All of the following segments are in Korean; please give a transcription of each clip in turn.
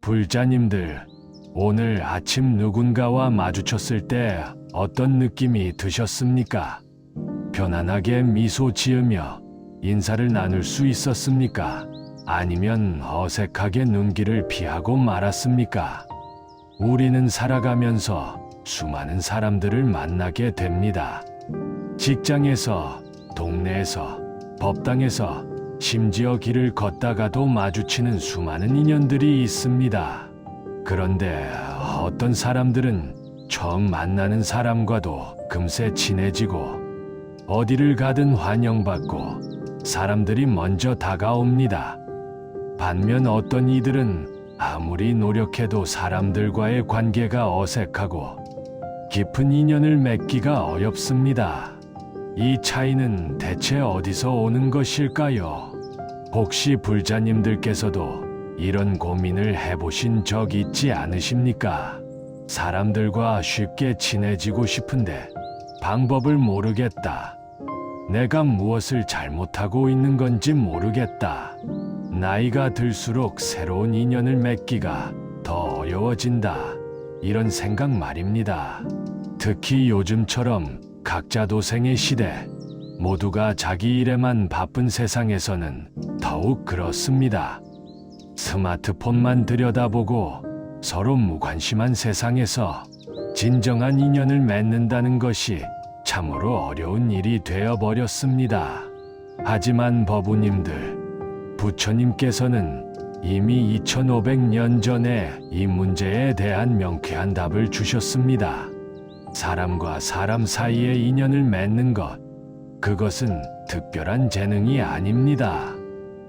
불자님들, 오늘 아침 누군가와 마주쳤을 때 어떤 느낌이 드셨습니까? 편안하게 미소 지으며 인사를 나눌 수 있었습니까? 아니면 어색하게 눈길을 피하고 말았습니까? 우리는 살아가면서 수많은 사람들을 만나게 됩니다. 직장에서, 동네에서, 법당에서, 심지어 길을 걷다가도 마주치는 수많은 인연들이 있습니다. 그런데 어떤 사람들은 처음 만나는 사람과도 금세 친해지고 어디를 가든 환영받고 사람들이 먼저 다가옵니다. 반면 어떤 이들은 아무리 노력해도 사람들과의 관계가 어색하고 깊은 인연을 맺기가 어렵습니다. 이 차이는 대체 어디서 오는 것일까요? 혹시 불자님들께서도 이런 고민을 해보신 적 있지 않으십니까? 사람들과 쉽게 친해지고 싶은데 방법을 모르겠다. 내가 무엇을 잘못하고 있는 건지 모르겠다. 나이가 들수록 새로운 인연을 맺기가 더 어려워진다. 이런 생각 말입니다. 특히 요즘처럼 각자 도생의 시대, 모두가 자기 일에만 바쁜 세상에서는 더욱 그렇습니다. 스마트폰만 들여다보고 서로 무관심한 세상에서 진정한 인연을 맺는다는 것이 참으로 어려운 일이 되어버렸습니다. 하지만 법우님들, 부처님께서는 이미 2500년 전에 이 문제에 대한 명쾌한 답을 주셨습니다. 사람과 사람 사이의 인연을 맺는 것, 그것은 특별한 재능이 아닙니다.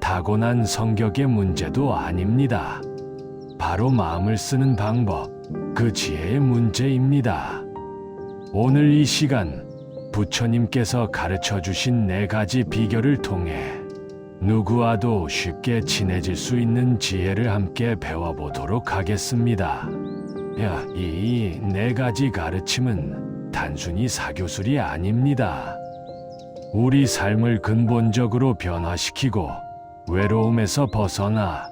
타고난 성격의 문제도 아닙니다. 바로 마음을 쓰는 방법, 그 지혜의 문제입니다. 오늘 이 시간, 부처님께서 가르쳐 주신 4가지 비결을 통해 누구와도 쉽게 친해질 수 있는 지혜를 함께 배워보도록 하겠습니다. 이 4가지 가르침은 단순히 사교술이 아닙니다. 우리 삶을 근본적으로 변화시키고 외로움에서 벗어나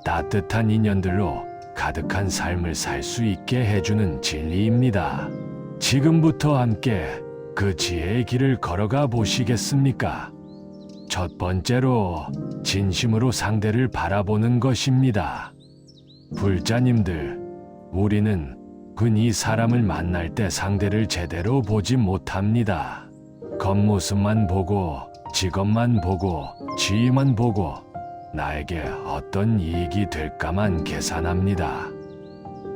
따뜻한 인연들로 가득한 삶을 살 수 있게 해주는 진리입니다. 지금부터 함께 그 지혜의 길을 걸어가 보시겠습니까? 첫 번째로 진심으로 상대를 바라보는 것입니다. 불자님들, 우리는 흔히 사람을 만날 때 상대를 제대로 보지 못합니다. 겉모습만 보고, 직업만 보고, 지위만 보고, 나에게 어떤 이익이 될까만 계산합니다.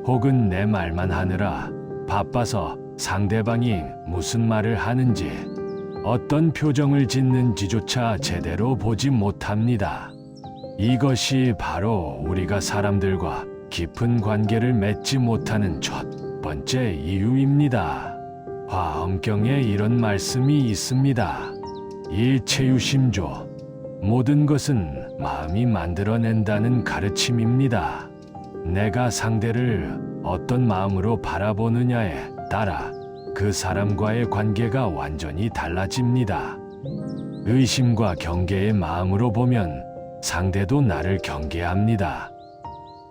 혹은 내 말만 하느라 바빠서 상대방이 무슨 말을 하는지, 어떤 표정을 짓는지조차 제대로 보지 못합니다. 이것이 바로 우리가 사람들과 깊은 관계를 맺지 못하는 첫 번째 이유입니다. 화엄경에 이런 말씀이 있습니다. 일체유심조, 모든 것은 마음이 만들어낸다는 가르침입니다. 내가 상대를 어떤 마음으로 바라보느냐에 따라 그 사람과의 관계가 완전히 달라집니다. 의심과 경계의 마음으로 보면 상대도 나를 경계합니다.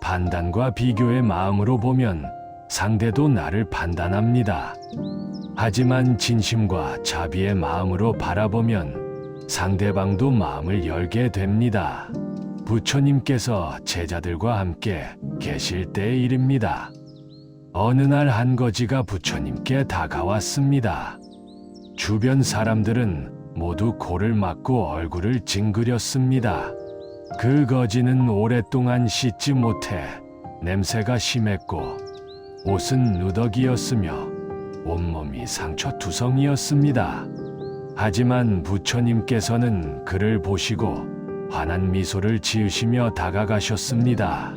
판단과 비교의 마음으로 보면 상대도 나를 판단합니다. 하지만 진심과 자비의 마음으로 바라보면 상대방도 마음을 열게 됩니다. 부처님께서 제자들과 함께 계실 때의 일입니다. 어느 날 한 거지가 부처님께 다가왔습니다. 주변 사람들은 모두 코를 막고 얼굴을 찡그렸습니다. 그 거지는 오랫동안 씻지 못해 냄새가 심했고 옷은 누더기였으며 온몸이 상처투성이었습니다. 하지만 부처님께서는 그를 보시고 환한 미소를 지으시며 다가가셨습니다.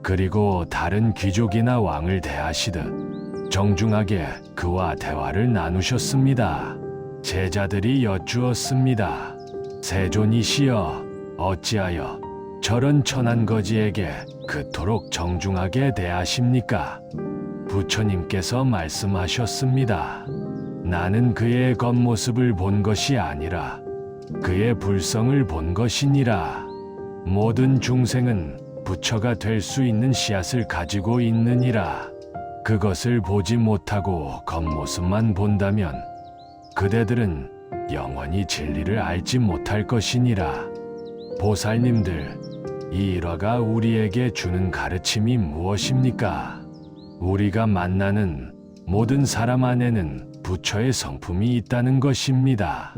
그리고 다른 귀족이나 왕을 대하시듯 정중하게 그와 대화를 나누셨습니다. 제자들이 여쭈었습니다. 세존이시여, 어찌하여 저런 천한 거지에게 그토록 정중하게 대하십니까? 부처님께서 말씀하셨습니다. 나는 그의 겉모습을 본 것이 아니라 그의 불성을 본 것이니라. 모든 중생은 부처가 될 수 있는 씨앗을 가지고 있느니라. 그것을 보지 못하고 겉모습만 본다면 그대들은 영원히 진리를 알지 못할 것이니라. 보살님들, 이 일화가 우리에게 주는 가르침이 무엇입니까? 우리가 만나는 모든 사람 안에는 부처의 성품이 있다는 것입니다.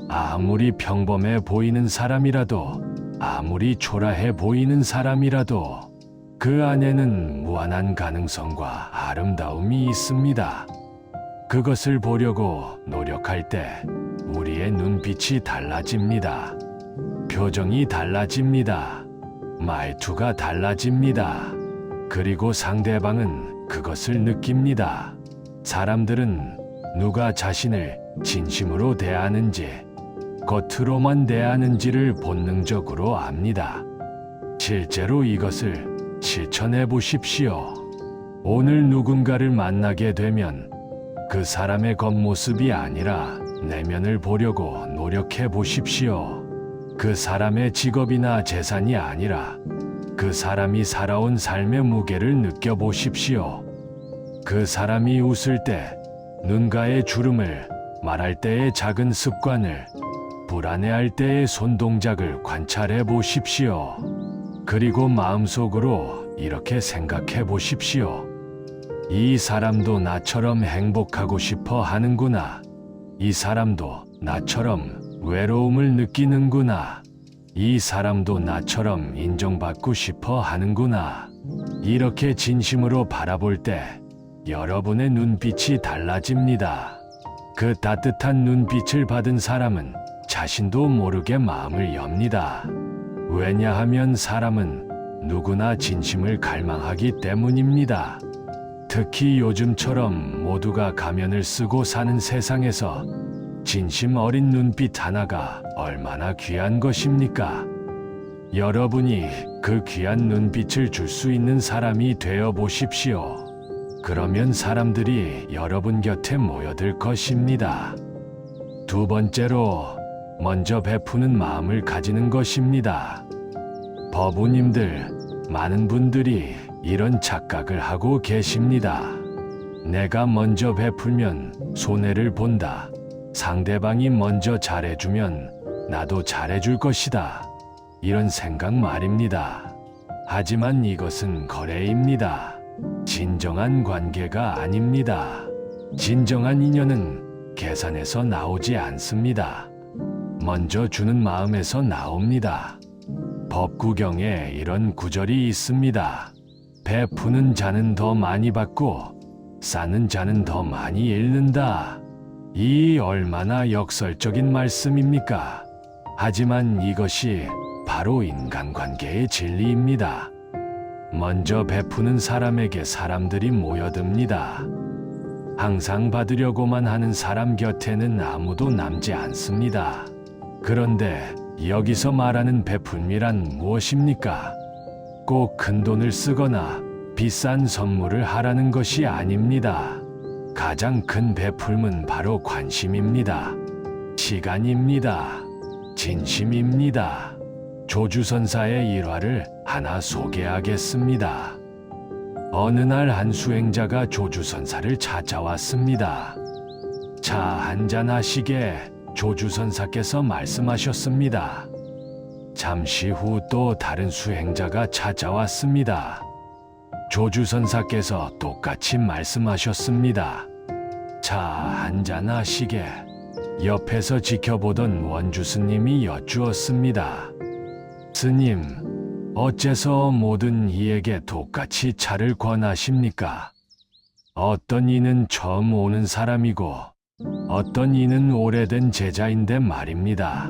아무리 평범해 보이는 사람이라도, 아무리 초라해 보이는 사람이라도 그 안에는 무한한 가능성과 아름다움이 있습니다. 그것을 보려고 노력할 때 우리의 눈빛이 달라집니다. 표정이 달라집니다. 말투가 달라집니다. 그리고 상대방은 그것을 느낍니다. 사람들은 누가 자신을 진심으로 대하는지, 겉으로만 대하는지를 본능적으로 압니다. 실제로 이것을 실천해 보십시오. 오늘 누군가를 만나게 되면 그 사람의 겉모습이 아니라 내면을 보려고 노력해 보십시오. 그 사람의 직업이나 재산이 아니라 그 사람이 살아온 삶의 무게를 느껴보십시오. 그 사람이 웃을 때 눈가의 주름을, 말할 때의 작은 습관을, 불안해할 때의 손동작을 관찰해 보십시오. 그리고 마음속으로 이렇게 생각해 보십시오. 이 사람도 나처럼 행복하고 싶어 하는구나. 이 사람도 나처럼 외로움을 느끼는구나. 이 사람도 나처럼 인정받고 싶어 하는구나. 이렇게 진심으로 바라볼 때 여러분의 눈빛이 달라집니다. 그 따뜻한 눈빛을 받은 사람은 자신도 모르게 마음을 엽니다. 왜냐하면 사람은 누구나 진심을 갈망하기 때문입니다. 특히 요즘처럼 모두가 가면을 쓰고 사는 세상에서 진심 어린 눈빛 하나가 얼마나 귀한 것입니까? 여러분이 그 귀한 눈빛을 줄 수 있는 사람이 되어 보십시오. 그러면 사람들이 여러분 곁에 모여들 것입니다. 두 번째로, 먼저 베푸는 마음을 가지는 것입니다. 법우님들, 많은 분들이 이런 착각을 하고 계십니다. 내가 먼저 베풀면 손해를 본다. 상대방이 먼저 잘해주면 나도 잘해줄 것이다. 이런 생각 말입니다. 하지만 이것은 거래입니다. 진정한 관계가 아닙니다. 진정한 인연은 계산에서 나오지 않습니다. 먼저 주는 마음에서 나옵니다. 법구경에 이런 구절이 있습니다. 베푸는 자는 더 많이 받고 쌓는 자는 더 많이 잃는다. 이 얼마나 역설적인 말씀입니까? 하지만 이것이 바로 인간관계의 진리입니다. 먼저 베푸는 사람에게 사람들이 모여듭니다. 항상 받으려고만 하는 사람 곁에는 아무도 남지 않습니다. 그런데 여기서 말하는 베풀미란 무엇입니까? 꼭 큰 돈을 쓰거나 비싼 선물을 하라는 것이 아닙니다. 가장 큰 베풀음은 바로 관심입니다. 시간입니다. 진심입니다. 조주선사의 일화를 하나 소개하겠습니다. 어느 날 한 수행자가 조주선사를 찾아왔습니다. 차 한잔 하시게 조주선사께서 말씀하셨습니다. 잠시 후 또 다른 수행자가 찾아왔습니다. 조주선사께서 똑같이 말씀하셨습니다. 차 한잔 하시게. 옆에서 지켜보던 원주스님이 여쭈었습니다. 스님, 어째서 모든 이에게 똑같이 차를 권하십니까? 어떤 이는 처음 오는 사람이고 어떤 이는 오래된 제자인데 말입니다.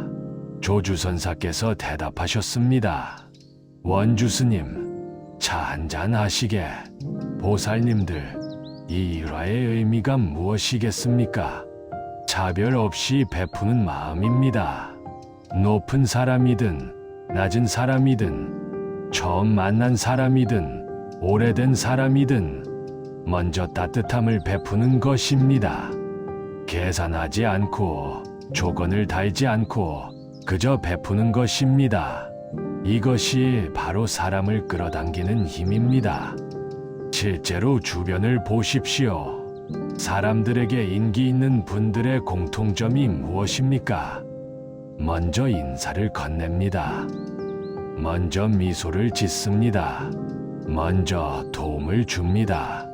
조주선사께서 대답하셨습니다. 원주스님, 차 한잔 하시게. 보살님들, 이 일화의 의미가 무엇이겠습니까? 차별 없이 베푸는 마음입니다. 높은 사람이든 낮은 사람이든 처음 만난 사람이든 오래된 사람이든 먼저 따뜻함을 베푸는 것입니다. 계산하지 않고 조건을 달지 않고 그저 베푸는 것입니다. 이것이 바로 사람을 끌어당기는 힘입니다. 실제로 주변을 보십시오. 사람들에게 인기 있는 분들의 공통점이 무엇입니까? 먼저 인사를 건넵니다. 먼저 미소를 짓습니다. 먼저 도움을 줍니다.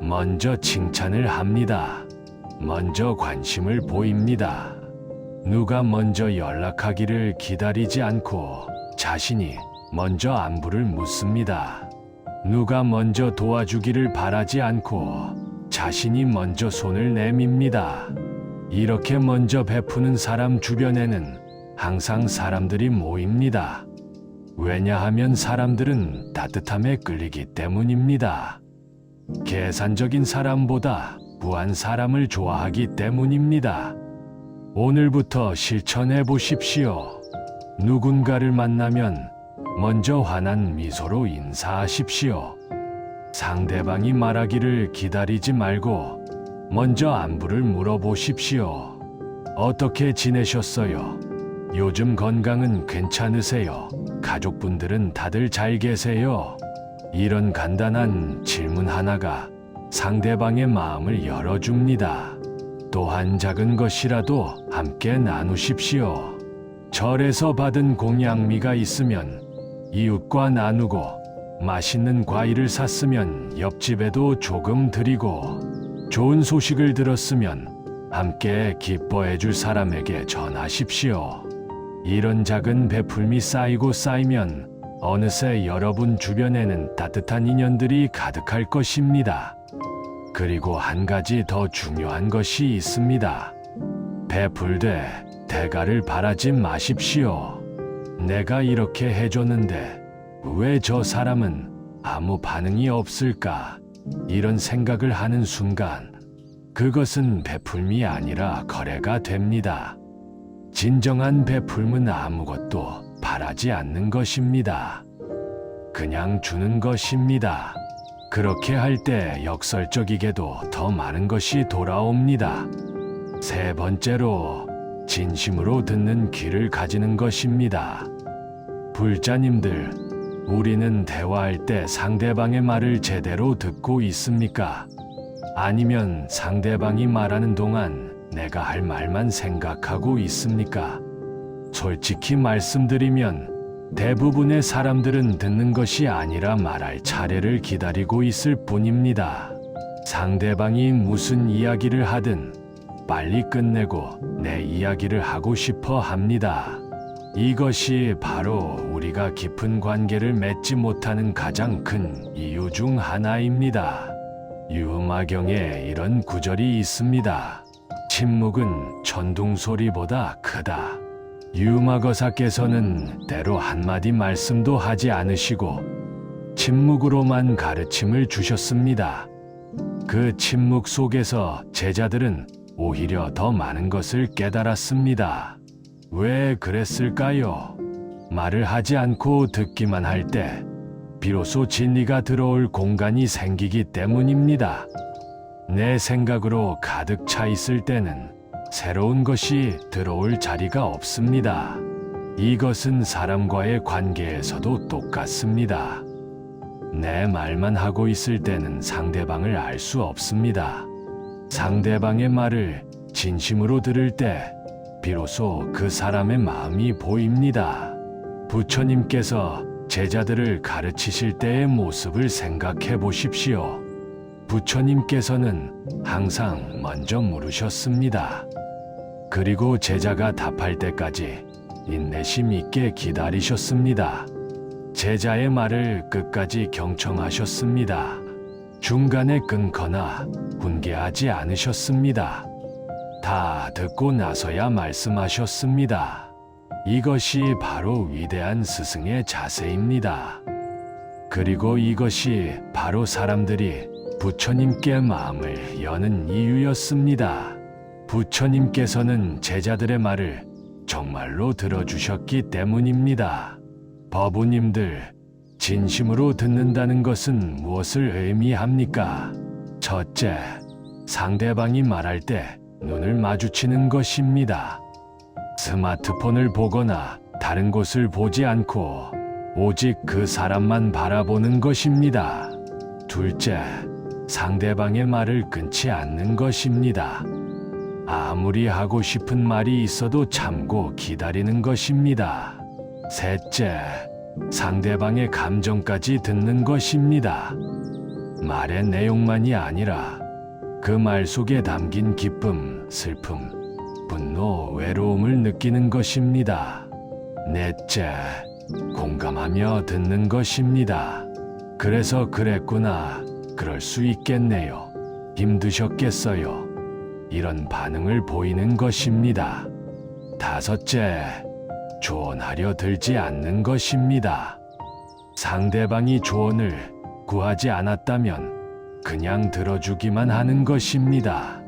먼저 칭찬을 합니다. 먼저 관심을 보입니다. 누가 먼저 연락하기를 기다리지 않고 자신이 먼저 안부를 묻습니다. 누가 먼저 도와주기를 바라지 않고 자신이 먼저 손을 내밉니다. 이렇게 먼저 베푸는 사람 주변에는 항상 사람들이 모입니다. 왜냐하면 사람들은 따뜻함에 끌리기 때문입니다. 계산적인 사람보다 부한 사람을 좋아하기 때문입니다. 오늘부터 실천해 보십시오. 누군가를 만나면 먼저 환한 미소로 인사하십시오. 상대방이 말하기를 기다리지 말고 먼저 안부를 물어보십시오. 어떻게 지내셨어요? 요즘 건강은 괜찮으세요? 가족분들은 다들 잘 계세요? 이런 간단한 질문 하나가 상대방의 마음을 열어줍니다. 또한 작은 것이라도 함께 나누십시오. 절에서 받은 공양미가 있으면 이웃과 나누고, 맛있는 과일을 샀으면 옆집에도 조금 드리고, 좋은 소식을 들었으면 함께 기뻐해 줄 사람에게 전하십시오. 이런 작은 베풀미 쌓이고 쌓이면 어느새 여러분 주변에는 따뜻한 인연들이 가득할 것입니다. 그리고 한 가지 더 중요한 것이 있습니다. 베풀되 대가를 바라지 마십시오. 내가 이렇게 해줬는데 왜 저 사람은 아무 반응이 없을까? 이런 생각을 하는 순간 그것은 베풀미 아니라 거래가 됩니다. 진정한 베풀음은 아무것도 바라지 않는 것입니다. 그냥 주는 것입니다. 그렇게 할 때 역설적이게도 더 많은 것이 돌아옵니다. 세 번째로, 진심으로 듣는 귀를 가지는 것입니다. 불자님들, 우리는 대화할 때 상대방의 말을 제대로 듣고 있습니까? 아니면 상대방이 말하는 동안 내가 할 말만 생각하고 있습니까? 솔직히 말씀드리면 대부분의 사람들은 듣는 것이 아니라 말할 차례를 기다리고 있을 뿐입니다. 상대방이 무슨 이야기를 하든 빨리 끝내고 내 이야기를 하고 싶어 합니다. 이것이 바로 우리가 깊은 관계를 맺지 못하는 가장 큰 이유 중 하나입니다. 유마경에 이런 구절이 있습니다. 침묵은 천둥 소리보다 크다. 유마거사께서는 때로 한마디 말씀도 하지 않으시고 침묵으로만 가르침을 주셨습니다. 그 침묵 속에서 제자들은 오히려 더 많은 것을 깨달았습니다. 왜 그랬을까요? 말을 하지 않고 듣기만 할 때 비로소 진리가 들어올 공간이 생기기 때문입니다. 내 생각으로 가득 차 있을 때는 새로운 것이 들어올 자리가 없습니다. 이것은 사람과의 관계에서도 똑같습니다. 내 말만 하고 있을 때는 상대방을 알 수 없습니다. 상대방의 말을 진심으로 들을 때 비로소 그 사람의 마음이 보입니다. 부처님께서 제자들을 가르치실 때의 모습을 생각해 보십시오. 부처님께서는 항상 먼저 물으셨습니다. 그리고 제자가 답할 때까지 인내심 있게 기다리셨습니다. 제자의 말을 끝까지 경청하셨습니다. 중간에 끊거나 훈계하지 않으셨습니다. 다 듣고 나서야 말씀하셨습니다. 이것이 바로 위대한 스승의 자세입니다. 그리고 이것이 바로 사람들이 부처님께 마음을 여는 이유였습니다. 부처님께서는 제자들의 말을 정말로 들어주셨기 때문입니다. 법우님들, 진심으로 듣는다는 것은 무엇을 의미합니까? 첫째, 상대방이 말할 때 눈을 마주치는 것입니다. 스마트폰을 보거나 다른 곳을 보지 않고 오직 그 사람만 바라보는 것입니다. 둘째, 상대방의 말을 끊지 않는 것입니다. 아무리 하고 싶은 말이 있어도 참고 기다리는 것입니다. 셋째, 상대방의 감정까지 듣는 것입니다. 말의 내용만이 아니라 그 말 속에 담긴 기쁨, 슬픔, 분노, 외로움을 느끼는 것입니다. 넷째, 공감하며 듣는 것입니다. 그래서 그랬구나, 그럴 수 있겠네요, 힘드셨겠어요, 이런 반응을 보이는 것입니다. 다섯째, 조언하려 들지 않는 것입니다. 상대방이 조언을 구하지 않았다면 그냥 들어주기만 하는 것입니다.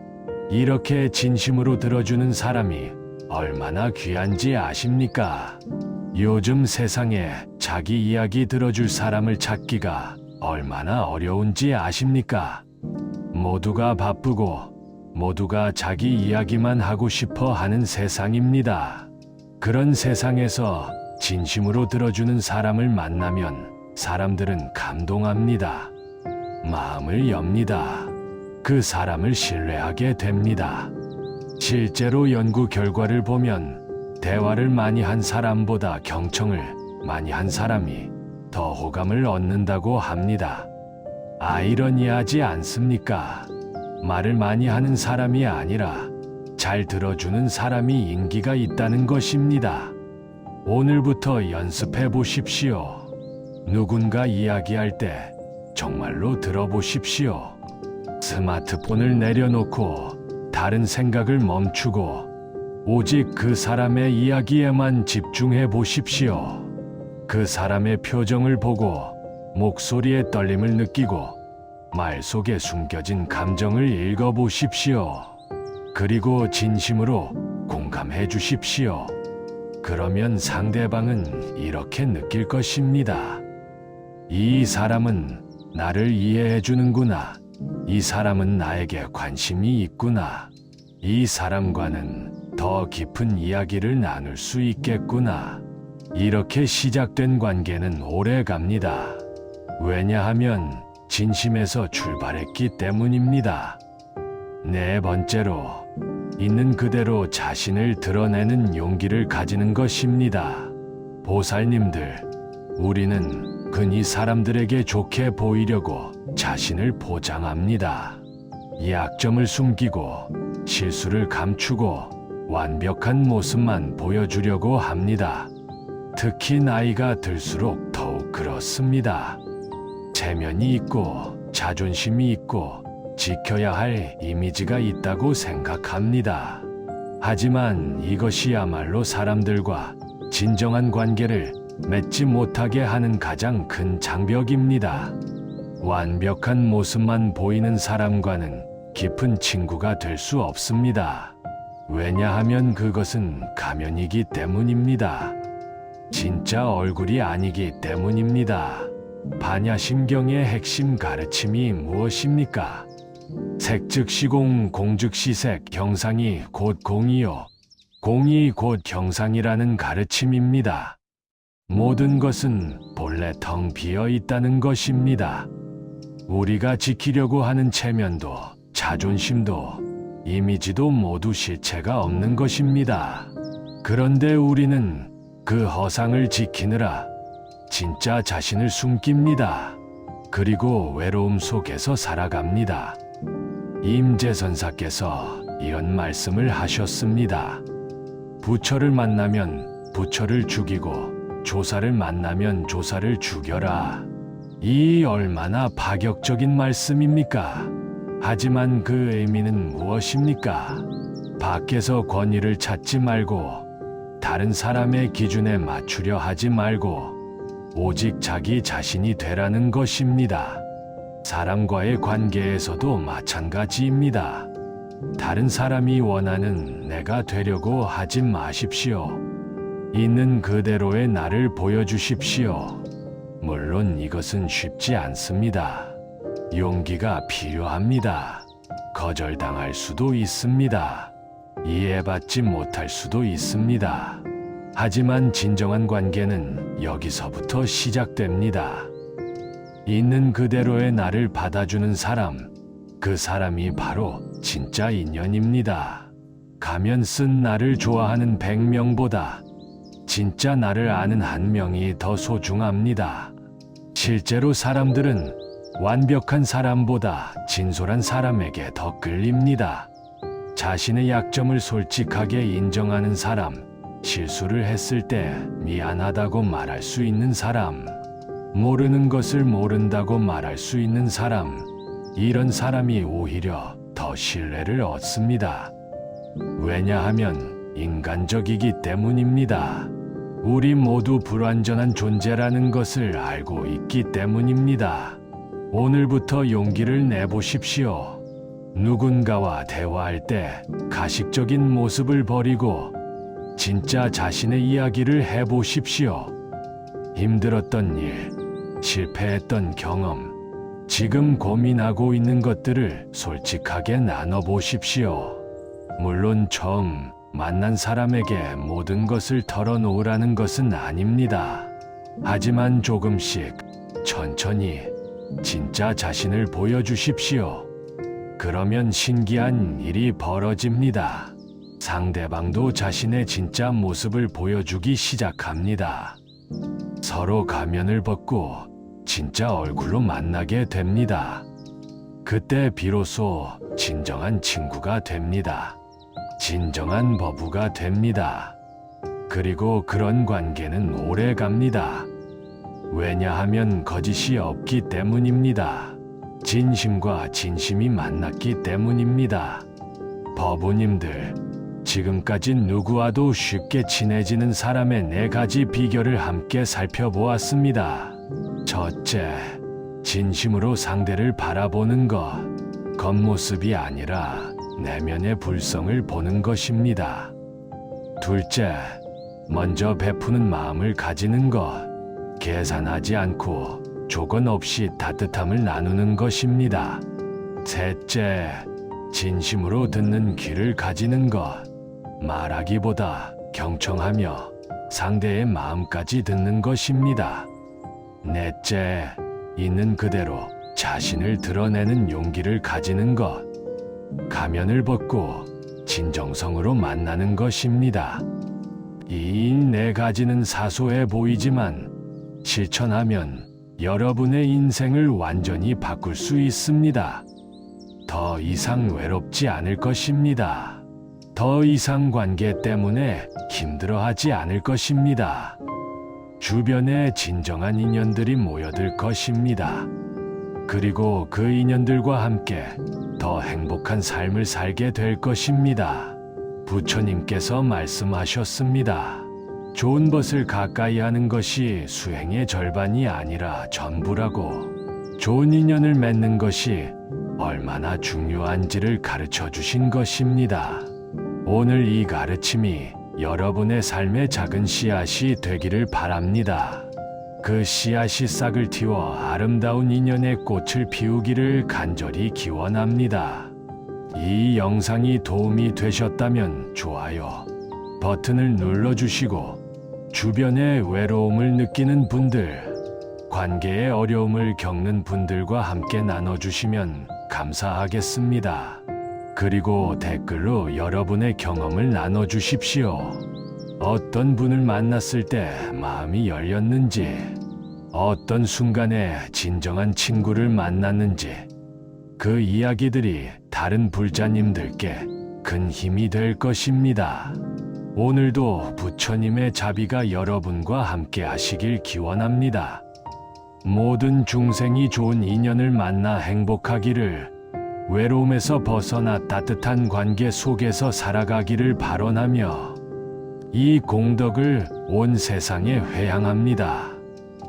이렇게 진심으로 들어주는 사람이 얼마나 귀한지 아십니까? 요즘 세상에 자기 이야기 들어줄 사람을 찾기가 얼마나 어려운지 아십니까? 모두가 바쁘고 모두가 자기 이야기만 하고 싶어 하는 세상입니다. 그런 세상에서 진심으로 들어주는 사람을 만나면 사람들은 감동합니다. 마음을 엽니다. 그 사람을 신뢰하게 됩니다. 실제로 연구 결과를 보면 대화를 많이 한 사람보다 경청을 많이 한 사람이 더 호감을 얻는다고 합니다. 아이러니하지 않습니까? 말을 많이 하는 사람이 아니라 잘 들어주는 사람이 인기가 있다는 것입니다. 오늘부터 연습해 보십시오. 누군가 이야기할 때 정말로 들어보십시오. 스마트폰을 내려놓고 다른 생각을 멈추고 오직 그 사람의 이야기에만 집중해 보십시오. 그 사람의 표정을 보고 목소리의 떨림을 느끼고 말 속에 숨겨진 감정을 읽어 보십시오. 그리고 진심으로 공감해 주십시오. 그러면 상대방은 이렇게 느낄 것입니다. 이 사람은 나를 이해해 주는구나. 이 사람은 나에게 관심이 있구나. 이 사람과는 더 깊은 이야기를 나눌 수 있겠구나. 이렇게 시작된 관계는 오래 갑니다. 왜냐하면 진심에서 출발했기 때문입니다. 네 번째로, 있는 그대로 자신을 드러내는 용기를 가지는 것입니다. 보살님들, 우리는 흔히 사람들에게 좋게 보이려고 자신을 포장합니다. 약점을 숨기고 실수를 감추고 완벽한 모습만 보여주려고 합니다. 특히 나이가 들수록 더욱 그렇습니다. 체면이 있고 자존심이 있고 지켜야 할 이미지가 있다고 생각합니다. 하지만 이것이야말로 사람들과 진정한 관계를 맺지 못하게 하는 가장 큰 장벽입니다. 완벽한 모습만 보이는 사람과는 깊은 친구가 될 수 없습니다. 왜냐하면 그것은 가면이기 때문입니다. 진짜 얼굴이 아니기 때문입니다. 반야심경의 핵심 가르침이 무엇입니까? 색즉 시공, 공즉 시색, 경상이 곧 공이요, 공이 곧 경상이라는 가르침입니다. 모든 것은 본래 텅 비어 있다는 것입니다. 우리가 지키려고 하는 체면도, 자존심도, 이미지도 모두 실체가 없는 것입니다. 그런데 우리는 그 허상을 지키느라 진짜 자신을 숨깁니다. 그리고 외로움 속에서 살아갑니다. 임재선사께서 이런 말씀을 하셨습니다. 부처를 만나면 부처를 죽이고 조사를 만나면 조사를 죽여라. 이 얼마나 파격적인 말씀입니까? 하지만 그 의미는 무엇입니까? 밖에서 권위를 찾지 말고 다른 사람의 기준에 맞추려 하지 말고 오직 자기 자신이 되라는 것입니다. 사람과의 관계에서도 마찬가지입니다. 다른 사람이 원하는 내가 되려고 하지 마십시오. 있는 그대로의 나를 보여주십시오. 물론 이것은 쉽지 않습니다. 용기가 필요합니다. 거절당할 수도 있습니다. 이해받지 못할 수도 있습니다. 하지만 진정한 관계는 여기서부터 시작됩니다. 있는 그대로의 나를 받아주는 사람, 그 사람이 바로 진짜 인연입니다. 가면 쓴 나를 좋아하는 100명보다 진짜 나를 아는 1명이 더 소중합니다. 실제로 사람들은 완벽한 사람보다 진솔한 사람에게 더 끌립니다. 자신의 약점을 솔직하게 인정하는 사람, 실수를 했을 때 미안하다고 말할 수 있는 사람, 모르는 것을 모른다고 말할 수 있는 사람, 이런 사람이 오히려 더 신뢰를 얻습니다. 왜냐하면 인간적이기 때문입니다. 우리 모두 불완전한 존재라는 것을 알고 있기 때문입니다. 오늘부터 용기를 내보십시오. 누군가와 대화할 때 가식적인 모습을 버리고 진짜 자신의 이야기를 해보십시오. 힘들었던 일, 실패했던 경험, 지금 고민하고 있는 것들을 솔직하게 나눠보십시오. 물론 처음 만난 사람에게 모든 것을 털어놓으라는 것은 아닙니다. 하지만 조금씩, 천천히 진짜 자신을 보여주십시오. 그러면 신기한 일이 벌어집니다. 상대방도 자신의 진짜 모습을 보여주기 시작합니다. 서로 가면을 벗고 진짜 얼굴로 만나게 됩니다. 그때 비로소 진정한 친구가 됩니다. 진정한 버부가 됩니다. 그리고 그런 관계는 오래 갑니다. 왜냐하면 거짓이 없기 때문입니다. 진심과 진심이 만났기 때문입니다. 버부님들, 지금까지 누구와도 쉽게 친해지는 사람의 4가지 비결을 함께 살펴보았습니다. 첫째, 진심으로 상대를 바라보는 것. 겉모습이 아니라 내면의 불성을 보는 것입니다. 둘째, 먼저 베푸는 마음을 가지는 것. 계산하지 않고 조건 없이 따뜻함을 나누는 것입니다. 셋째, 진심으로 듣는 귀를 가지는 것. 말하기보다 경청하며 상대의 마음까지 듣는 것입니다. 넷째, 있는 그대로 자신을 드러내는 용기를 가지는 것. 가면을 벗고 진정성으로 만나는 것입니다. 이 4가지는 사소해 보이지만 실천하면 여러분의 인생을 완전히 바꿀 수 있습니다. 더 이상 외롭지 않을 것입니다. 더 이상 관계 때문에 힘들어하지 않을 것입니다. 주변에 진정한 인연들이 모여들 것입니다. 그리고 그 인연들과 함께 더 행복한 삶을 살게 될 것입니다. 부처님께서 말씀하셨습니다. 좋은 것을 가까이 하는 것이 수행의 절반이 아니라 전부라고. 좋은 인연을 맺는 것이 얼마나 중요한지를 가르쳐 주신 것입니다. 오늘 이 가르침이 여러분의 삶의 작은 씨앗이 되기를 바랍니다. 그 씨앗이 싹을 틔워 아름다운 인연의 꽃을 피우기를 간절히 기원합니다. 이 영상이 도움이 되셨다면 좋아요 버튼을 눌러주시고 주변에 외로움을 느끼는 분들, 관계에 어려움을 겪는 분들과 함께 나눠주시면 감사하겠습니다. 그리고 댓글로 여러분의 경험을 나눠주십시오. 어떤 분을 만났을 때 마음이 열렸는지, 어떤 순간에 진정한 친구를 만났는지, 그 이야기들이 다른 불자님들께 큰 힘이 될 것입니다. 오늘도 부처님의 자비가 여러분과 함께 하시길 기원합니다. 모든 중생이 좋은 인연을 만나 행복하기를, 외로움에서 벗어나 따뜻한 관계 속에서 살아가기를 발언하며 이 공덕을 온 세상에 회향합니다.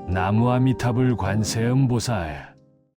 나무아미타불 관세음보살